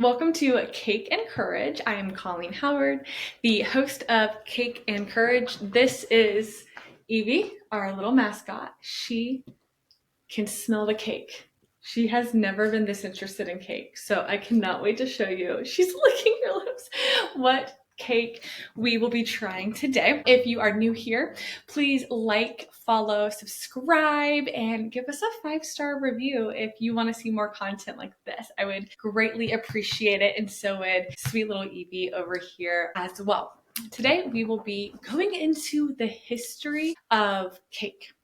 Welcome to Cake and Courage. I am Colleen Howard, the host of Cake and Courage. This is Evie, our little mascot. She can smell the cake. She has never been this interested in cake, so I cannot wait to show you. She's licking her lips. What cake we will be trying today. If you are new here, please like, follow, subscribe, and give us a 5-star review if you want to see more content like this. I would greatly appreciate it, and so would sweet little Evie over here as well. Today we will be going into the history of cake.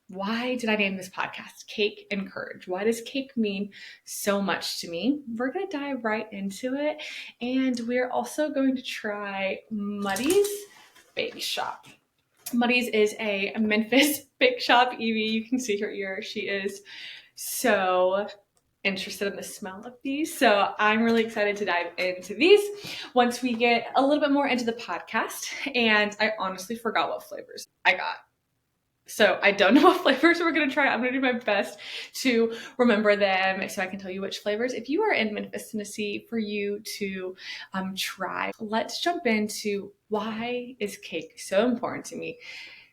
Why did I name this podcast Cake and Courage? Why does cake mean so much to me? We're going to dive right into it. And we're also going to try Muddy's Bake Shop. Muddy's is a Memphis bake shop. Evie, you can see her ear. She is so interested in the smell of these. So I'm really excited to dive into these once we get a little bit more into the podcast. And I honestly forgot what flavors I got. So I don't know what flavors we're going to try. I'm going to do my best to remember them so I can tell you which flavors, if you are in Memphis, Tennessee, for you to try. Let's jump into why is cake so important to me,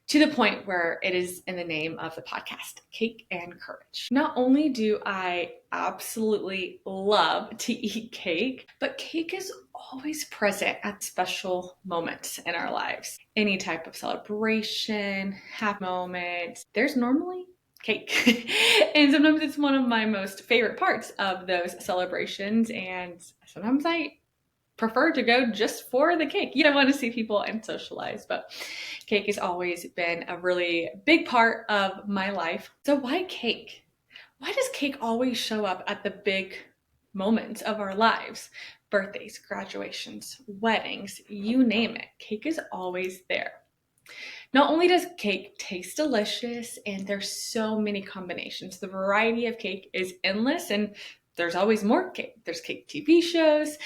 to the point where it is in the name of the podcast, Cake and Courage. Not only do I absolutely love to eat cake, but cake is always present at special moments in our lives. Any type of celebration, happy moment, there's normally cake. And sometimes it's one of my most favorite parts of those celebrations. And sometimes I prefer to go just for the cake. You don't want to see people and socialize, but cake has always been a really big part of my life. So why cake? Why does cake always show up at the big moments of our lives? Birthdays, graduations, weddings, you name it. Cake is always there. Not only does cake taste delicious, and there's so many combinations. The variety of cake is endless, and there's always more cake. There's cake TV shows.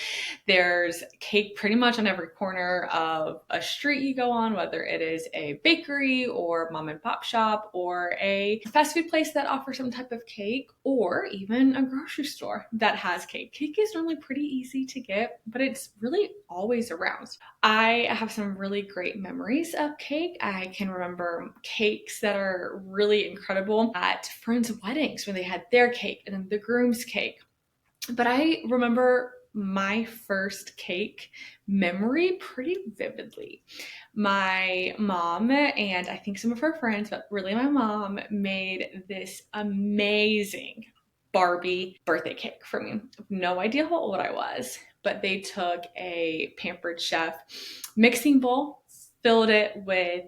There's cake pretty much on every corner of a street you go on, whether it is a bakery or mom and pop shop or a fast food place that offers some type of cake, or even a grocery store that has cake. Cake is normally pretty easy to get, but it's really always around. I have some really great memories of cake. I can remember cakes that are really incredible at friends' weddings when they had their cake and then the groom's cake. But I remember my first cake memory pretty vividly. My mom and I think some of her friends, but really my mom, made this amazing Barbie birthday cake for me. No idea how old I was, but they took a Pampered Chef mixing bowl, filled it with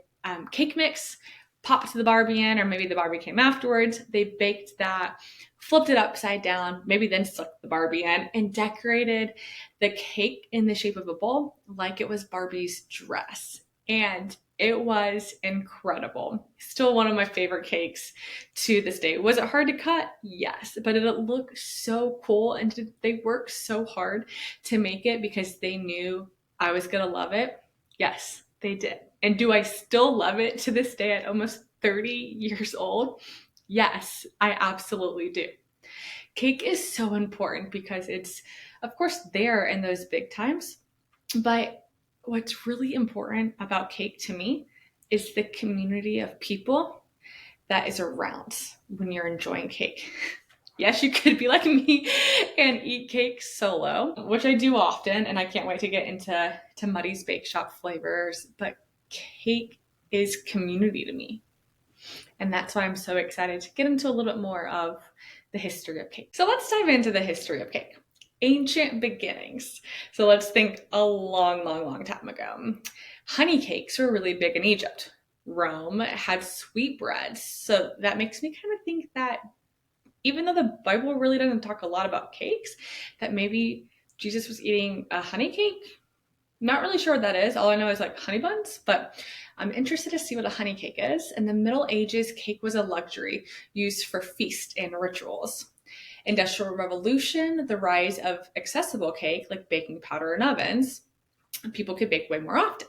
cake mix, popped the Barbie in, or maybe the Barbie came afterwards. They baked that, flipped it upside down, maybe then stuck the Barbie in, and decorated the cake in the shape of a bowl like it was Barbie's dress. And it was incredible. Still one of my favorite cakes to this day. Was it hard to cut? Yes, but it looked so cool, and they worked so hard to make it because they knew I was gonna love it. Yes, they did. And do I still love it to this day at almost 30 years old? Yes, I absolutely do. Cake is so important because it's, of course, there in those big times. But what's really important about cake to me is the community of people that is around when you're enjoying cake. Yes, you could be like me and eat cake solo, which I do often, and I can't wait to get into Muddy's Bake Shop flavors, but cake is community to me. And that's why I'm so excited to get into a little bit more of the history of cake. So let's dive into the history of cake. Ancient beginnings. So let's think a long, long, long time ago. Honey cakes were really big in Egypt. Rome had sweetbreads. So that makes me kind of think that even though the Bible really doesn't talk a lot about cakes, that maybe Jesus was eating a honey cake. Not really sure what that is. All I know is like honey buns, but I'm interested to see what a honey cake is. In the Middle Ages, cake was a luxury used for feast and rituals. Industrial Revolution, the rise of accessible cake like baking powder and ovens, people could bake way more often.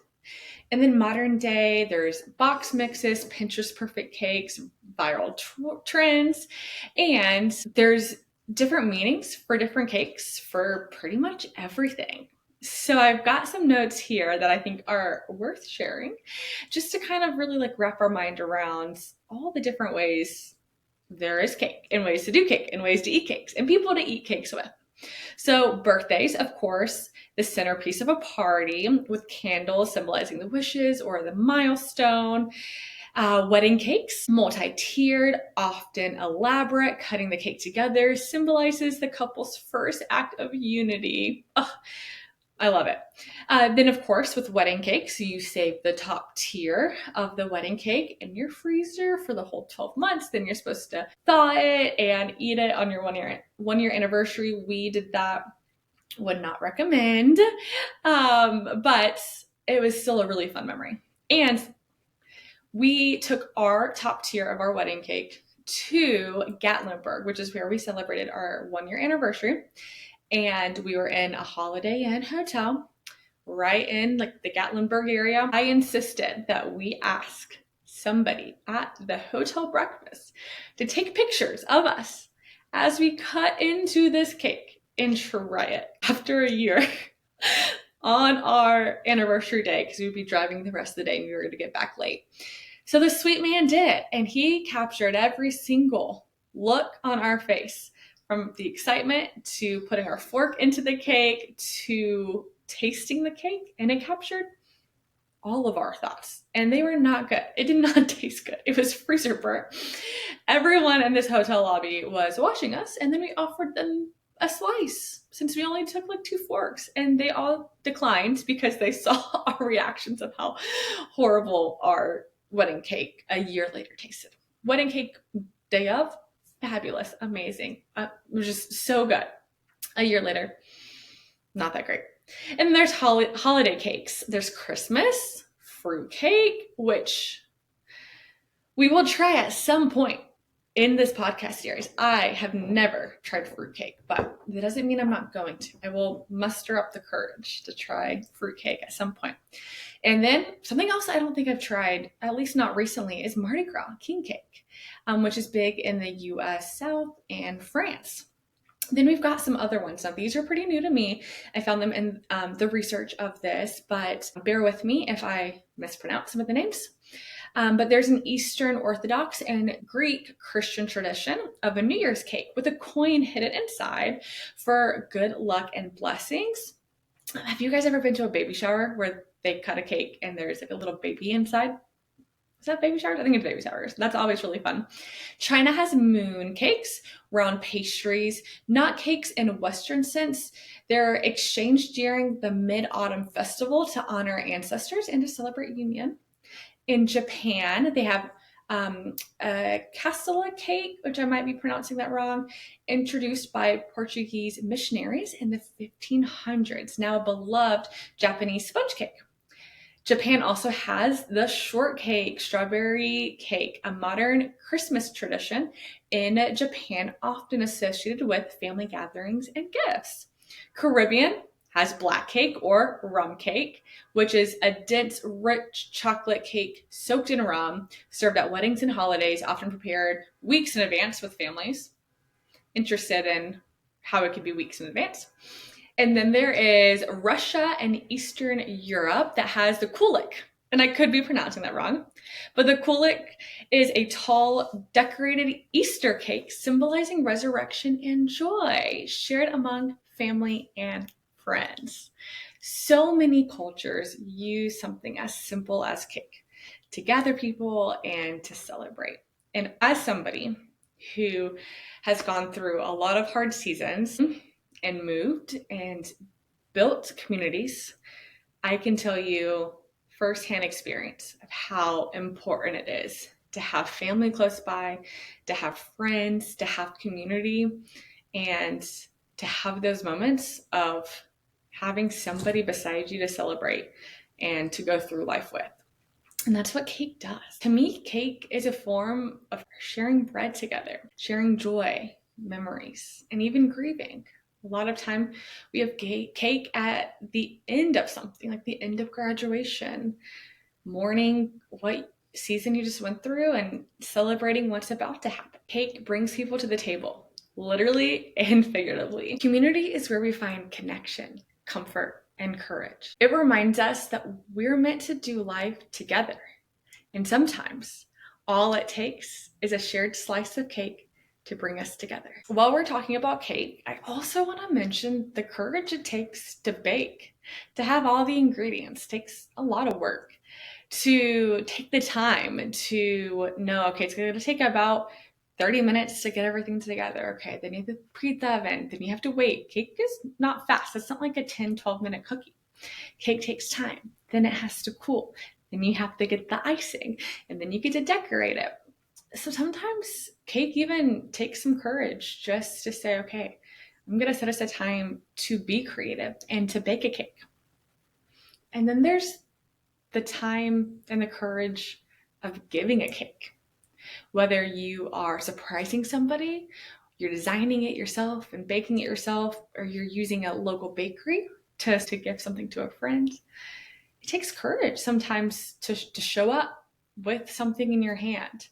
And then modern day, there's box mixes, Pinterest perfect cakes, viral trends, and there's different meanings for different cakes for pretty much everything. So I've got some notes here that I think are worth sharing just to kind of really like wrap our mind around all the different ways there is cake and ways to do cake and ways to eat cakes and people to eat cakes with. So birthdays, of course, the centerpiece of a party with candles symbolizing the wishes or the milestone. Wedding cakes, multi-tiered, often elaborate, cutting the cake together symbolizes the couple's first act of unity. Oh, I love it. Then, of course, with wedding cakes, you save the top tier of the wedding cake in your freezer for the whole 12 months. Then you're supposed to thaw it and eat it on your one year anniversary. We did that. Would not recommend, but it was still a really fun memory. And we took our top tier of our wedding cake to Gatlinburg, which is where we celebrated our 1 year anniversary. And we were in a Holiday Inn hotel right in like the Gatlinburg area. I insisted that we ask somebody at the hotel breakfast to take pictures of us as we cut into this cake and try it after a year on our anniversary day, because we'd be driving the rest of the day and we were going to get back late. So the sweet man did, and he captured every single look on our face, from the excitement to putting our fork into the cake to tasting the cake, and it captured all of our thoughts, and they were not good. It did not taste good. It was freezer burnt. Everyone in this hotel lobby was watching us, and then we offered them a slice since we only took like 2 forks, and they all declined because they saw our reactions of how horrible our wedding cake a year later tasted. Wedding cake day of, fabulous, amazing. It was just so good. A year later, not that great. And there's holiday cakes. There's Christmas, fruit cake, which we will try at some point in this podcast series. I have never tried fruitcake, but that doesn't mean I'm not going to. I will muster up the courage to try fruitcake at some point. And then something else I don't think I've tried, at least not recently, is Mardi Gras king cake, which is big in the US South and France. Then we've got some other ones. Now, these are pretty new to me. I found them in the research of this, but bear with me if I mispronounce some of the names. But there's an Eastern Orthodox and Greek Christian tradition of a New Year's cake with a coin hidden inside for good luck and blessings. Have you guys ever been to a baby shower where they cut a cake and there's like a little baby inside? Is that baby showers? I think it's baby showers. That's always really fun. China has moon cakes, round pastries, not cakes in a Western sense. They're exchanged during the Mid-Autumn Festival to honor ancestors and to celebrate union. In Japan, they have a castella cake, which I might be pronouncing that wrong, introduced by Portuguese missionaries in the 1500s, now a beloved Japanese sponge cake. Japan also has the shortcake, strawberry cake, a modern Christmas tradition in Japan, often associated with family gatherings and gifts. Caribbean has black cake or rum cake, which is a dense, rich chocolate cake soaked in rum, served at weddings and holidays, often prepared weeks in advance with families interested in how it could be weeks in advance. And then there is Russia and Eastern Europe that has the kulik. And I could be pronouncing that wrong. But the kulik is a tall, decorated Easter cake symbolizing resurrection and joy, shared among family and friends. So many cultures use something as simple as cake to gather people and to celebrate. And as somebody who has gone through a lot of hard seasons and moved and built communities, I can tell you firsthand experience of how important it is to have family close by, to have friends, to have community, and to have those moments of having somebody beside you to celebrate and to go through life with. And that's what cake does. To me, cake is a form of sharing bread together, sharing joy, memories, and even grieving. A lot of time we have cake at the end of something, like the end of graduation, mourning what season you just went through and celebrating what's about to happen. Cake brings people to the table, literally and figuratively. Community is where we find connection, comfort, and courage. It reminds us that we're meant to do life together. And sometimes all it takes is a shared slice of cake to bring us together. While we're talking about cake, I also want to mention the courage it takes to bake. To have all the ingredients takes a lot of work. To take the time to know, okay, it's going to take about 30 minutes to get everything together. Okay, then you have to preheat the oven. Then you have to wait. Cake is not fast. It's not like a 10, 12-minute cookie. Cake takes time. Then it has to cool. Then you have to get the icing. And then you get to decorate it. So sometimes cake even takes some courage just to say, okay, I'm going to set aside time to be creative and to bake a cake. And then there's the time and the courage of giving a cake. Whether you are surprising somebody, you're designing it yourself and baking it yourself, or you're using a local bakery to give something to a friend, it takes courage sometimes to show up with something in your hand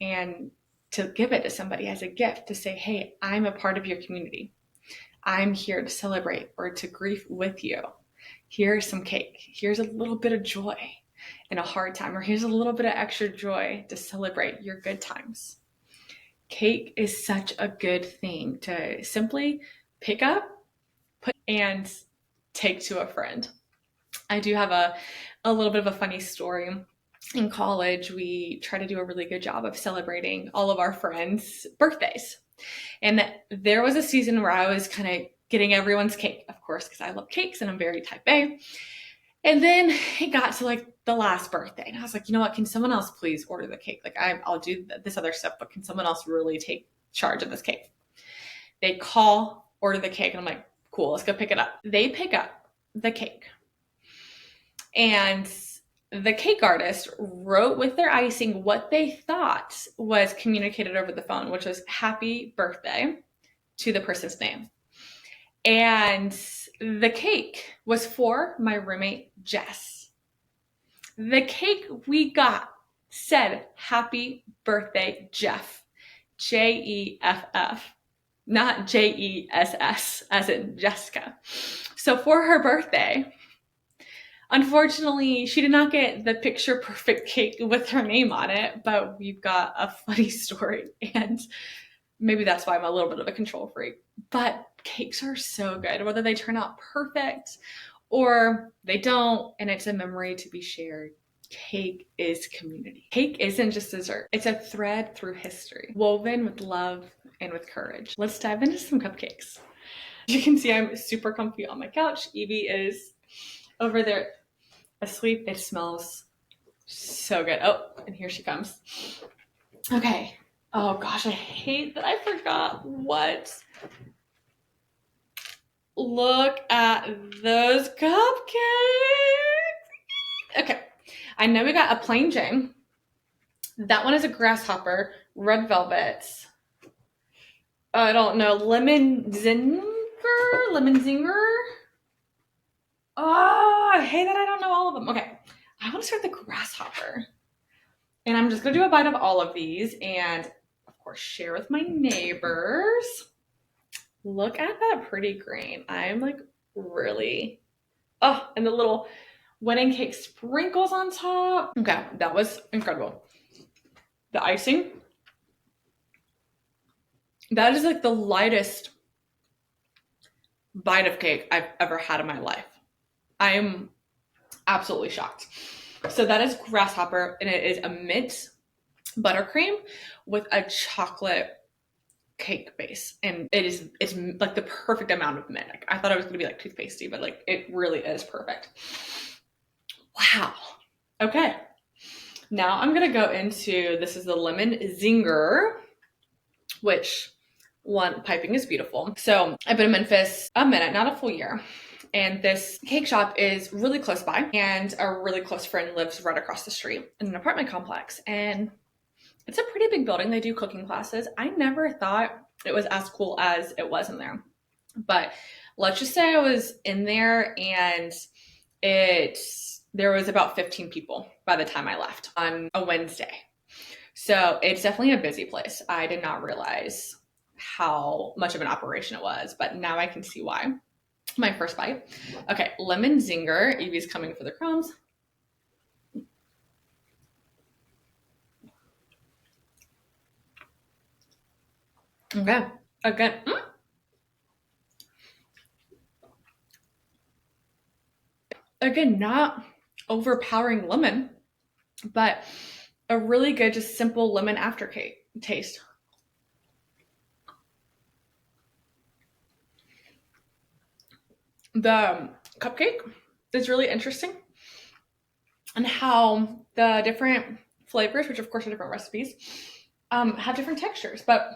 and to give it to somebody as a gift, to say, hey, I'm a part of your community. I'm here to celebrate or to grieve with you. Here's some cake. Here's a little bit of joy in a hard time, or here's a little bit of extra joy to celebrate your good times. Cake is such a good thing to simply pick up, put, and take to a friend. I do have a little bit of a funny story. In college, we try to do a really good job of celebrating all of our friends' birthdays. And there was a season where I was kind of getting everyone's cake, of course, because I love cakes and I'm very type A. And then it got to like the last birthday. And I was like, you know what? Can someone else please order the cake? Like I'll do this other stuff, but can someone else really take charge of this cake? They call, order the cake. And I'm like, cool, let's go pick it up. They pick up the cake. And the cake artist wrote with their icing what they thought was communicated over the phone, which was happy birthday to the person's name. And the cake was for my roommate, Jess. The cake we got said, happy birthday, Jeff. Jeff, not Jess, as in Jessica. So for her birthday, unfortunately, she did not get the picture perfect cake with her name on it, but we've got a funny story, and maybe that's why I'm a little bit of a control freak. But cakes are so good, whether they turn out perfect or they don't, and it's a memory to be shared. Cake is community. Cake isn't just dessert. It's a thread through history, woven with love and with courage. Let's dive into some cupcakes. As you can see, I'm super comfy on my couch. Evie is over there asleep. It smells so good. Oh, and here she comes. Okay. Oh gosh, I hate that I forgot what. Look at those cupcakes. Okay. I know we got a plain Jane. That one is a grasshopper, red velvet. I don't know, lemon zinger? Oh, I hate that I don't know all of them. Okay, I want to start the grasshopper. And I'm just going to do a bite of all of these and, of course, share with my neighbors. Look at that pretty green. I'm like really, oh, and the little wedding cake sprinkles on top. Okay, that was incredible. The icing, that is like the lightest bite of cake I've ever had in my life. I'm absolutely shocked. So that is grasshopper, and it is a mint buttercream with a chocolate cake base, and it's like the perfect amount of mint. Like, I thought it was gonna be like toothpastey, but like it really is perfect. Wow. Okay. Now I'm gonna go into, this is the lemon zinger, which one, piping is beautiful. So I've been in Memphis a minute, not a full year. And this cake shop is really close by, and a really close friend lives right across the street in an apartment complex. And it's a pretty big building. They do cooking classes. I never thought it was as cool as it was in there. But let's just say I was in there, and there was about 15 people by the time I left on a Wednesday. So it's definitely a busy place. I did not realize how much of an operation it was, but now I can see why. My first bite. Okay, lemon zinger. Evie's coming for the crumbs. Okay, again. Again, not overpowering lemon, but a really good, just simple lemon taste. The cupcake is really interesting, and how the different flavors, which of course are different recipes, have different textures. But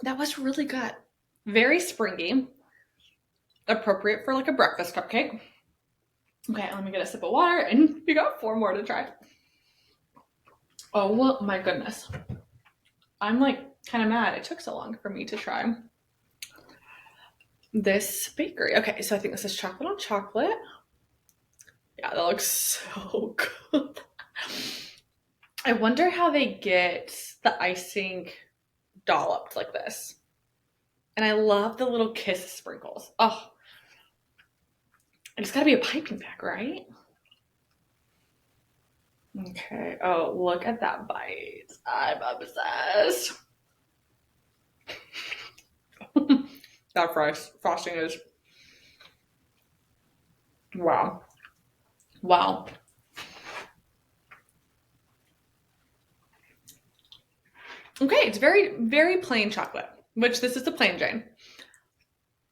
that was really good. Very springy, appropriate for like a breakfast cupcake. Okay, let me get a sip of water, and we got 4 more to try. Oh my goodness. I'm like kind of mad it took so long for me to try this bakery. Okay, so I think this is chocolate on chocolate. Yeah, that looks so good. I wonder how they get the icing dolloped like this. And I love the little kiss sprinkles. Oh, it's gotta be a piping back, right? Okay. Oh, look at that bite. I'm obsessed. That frosting is, wow. Wow. Okay, it's very, very plain chocolate, which this is the plain Jane.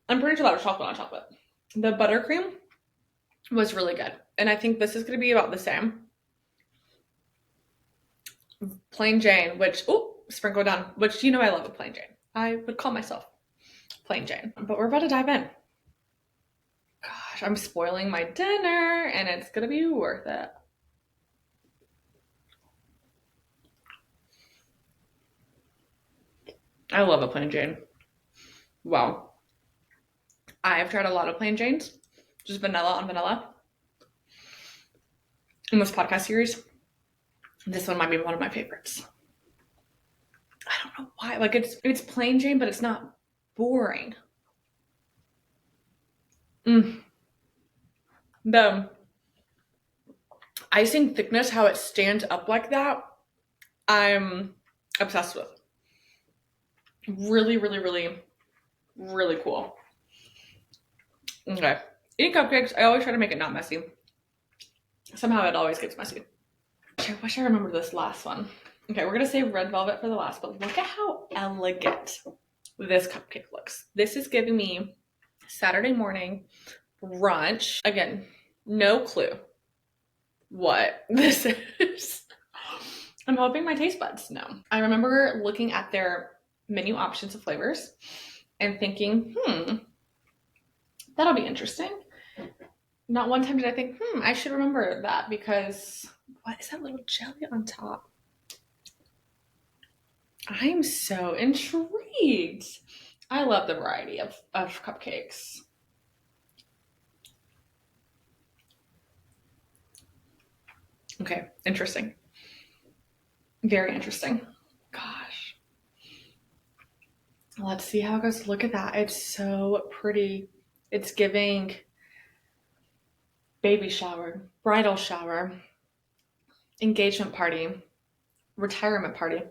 I'm pretty sure that was chocolate on chocolate. The buttercream was really good. And I think this is going to be about the same. Plain Jane, which, oh, sprinkle down, which, you know, I love a plain Jane. I would call myself plain Jane. But we're about to dive in. Gosh, I'm spoiling my dinner, and it's going to be worth it. I love a plain Jane. Wow. I've tried a lot of plain Janes, just vanilla on vanilla. In this podcast series, this one might be one of my favorites. I don't know why. Like it's plain Jane, but it's not boring. The icing thickness, how it stands up like that, I'm obsessed with. Really, really, really, really cool. Okay. Eating cupcakes, I always try to make it not messy. Somehow it always gets messy. I wish I remembered this last one. Okay, we're gonna say red velvet for the last, but look at how elegant this cupcake looks. This is giving me Saturday morning brunch. Again, no clue what this is. I'm hoping my taste buds know. I remember looking at their menu options of flavors and thinking, that'll be interesting. Not one time did I think, I should remember that, because what is that little jelly on top? I'm so intrigued. I love the variety of cupcakes. Okay, interesting. Very interesting. Gosh. Let's see how it goes. Look at that. It's so pretty. It's giving baby shower, bridal shower, engagement party, retirement party.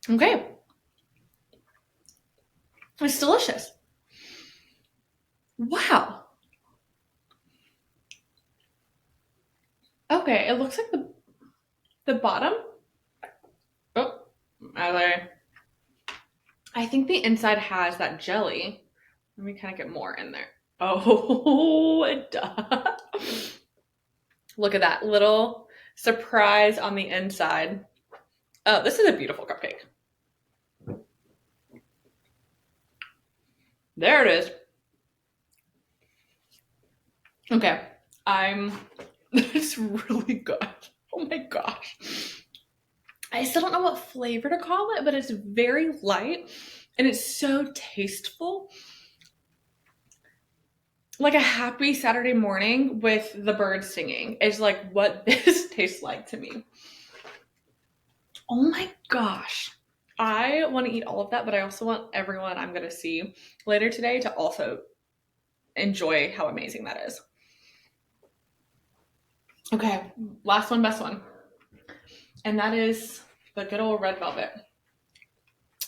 Okay. It's delicious. Wow. Okay, it looks like the bottom. Oh, I think the inside has that jelly. Let me kind of get more in there. Oh, it does. Look at that little surprise on the inside. Oh, this is a beautiful cupcake. There it is. Okay, it's really good. Oh my gosh. I still don't know what flavor to call it, but it's very light and it's so tasteful. like a happy Saturday morning with the birds singing is like what this tastes like to me. Oh my gosh. I want to eat all of that, but I also want everyone I'm going to see later today to also enjoy how amazing that is. Okay, last one, best one. And that is the good old red velvet.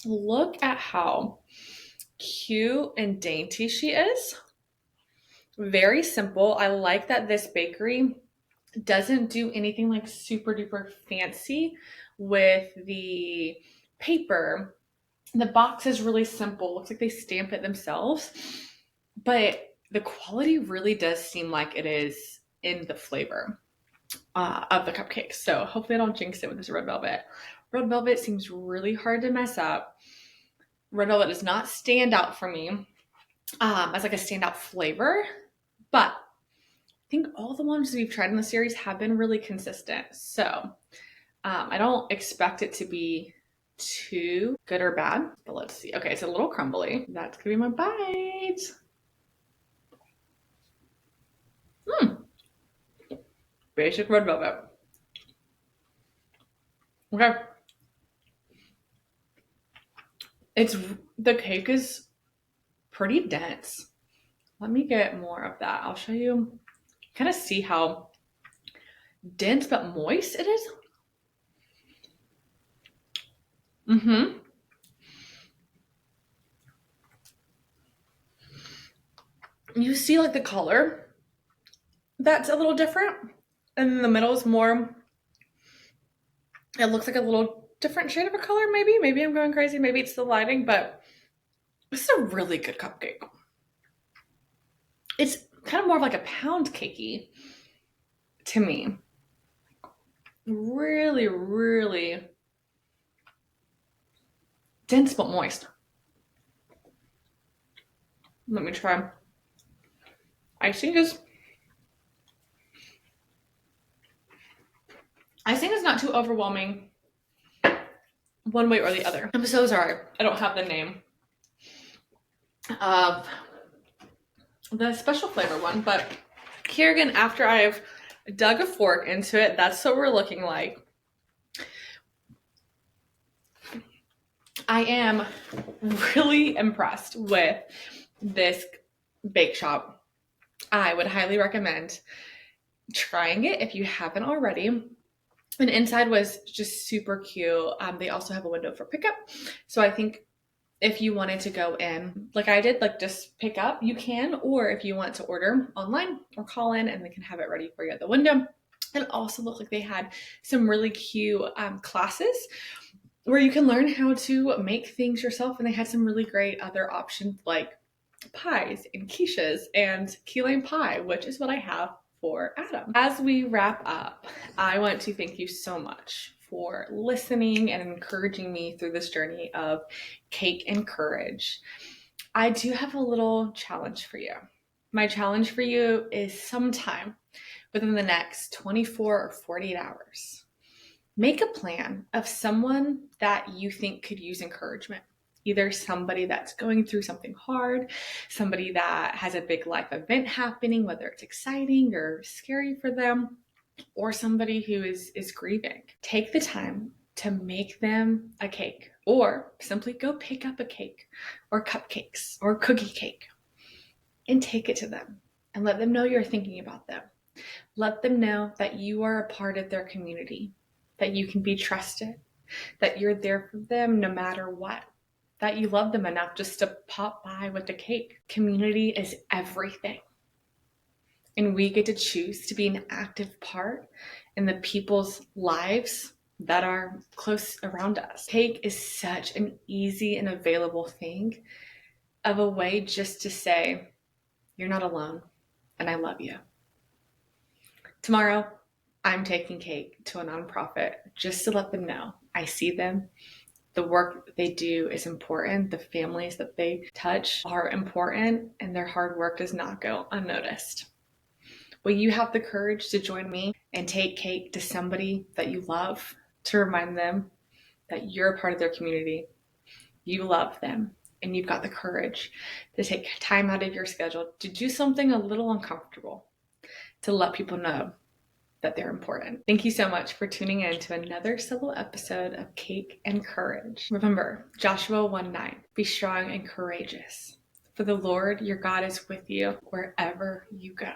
Look at how cute and dainty she is. Very simple. I like that this bakery doesn't do anything like super duper fancy with the paper. The box is really simple. Looks like they stamp it themselves, but the quality really does seem like it is in the flavor of the cupcakes. So hopefully I don't jinx it with this red velvet. Red velvet seems really hard to mess up. Red velvet does not stand out for me as like a standout flavor, but I think all the ones we've tried in the series have been really consistent. So I don't expect it to be too good or bad, but let's see. Okay, it's a little crumbly. That's gonna be my bite. Basic red velvet. Okay. The cake is pretty dense. Let me get more of that. I'll show you, kind of see how dense but moist it is. Mm-hmm. You see like the color that's a little different. And in the middle is more, it looks like a little different shade of a color maybe. Maybe I'm going crazy. Maybe it's the lighting, but this is a really good cupcake. It's kind of more of like a pound cakey to me. Really, really dense but moist. Let me try. Icing is not too overwhelming one way or the other. I'm so sorry. I don't have the name of the special flavor one, but here again, after I've dug a fork into it, that's what we're looking like. I am really impressed with this bake shop. I would highly recommend trying it if you haven't already. And inside was just super cute. They also have a window for pickup. So I think if you wanted to go in, like I did, like just pick up, you can, or if you want to order online or call in and they can have it ready for you at the window. It also looked like they had some really cute classes where you can learn how to make things yourself. And they had some really great other options like pies and quiches and key lime pie, which is what I have for Adam. As we wrap up, I want to thank you so much for listening and encouraging me through this journey of cake and courage. I do have a little challenge for you. My challenge for you is sometime within the next 24 or 48 hours, make a plan of someone that you think could use encouragement. Either somebody that's going through something hard, somebody that has a big life event happening, whether it's exciting or scary for them, or somebody who is grieving. Take the time to make them a cake, or simply go pick up a cake or cupcakes or cookie cake and take it to them and let them know you're thinking about them. Let them know that you are a part of their community, that you can be trusted, that you're there for them no matter what, that you love them enough just to pop by with a cake. Community is everything. And we get to choose to be an active part in the people's lives that are close around us. Cake is such an easy and available thing of a way just to say, you're not alone and I love you. Tomorrow, I'm taking cake to a nonprofit just to let them know I see them. The work that they do is important. The families that they touch are important, and their hard work does not go unnoticed. Will you have the courage to join me and take cake to somebody that you love to remind them that you're a part of their community? You love them and you've got the courage to take time out of your schedule to do something a little uncomfortable to let people know that they're important. Thank you so much for tuning in to another solo episode of Cake and Courage. Remember, Joshua 1:9, be strong and courageous, for the Lord your God is with you wherever you go.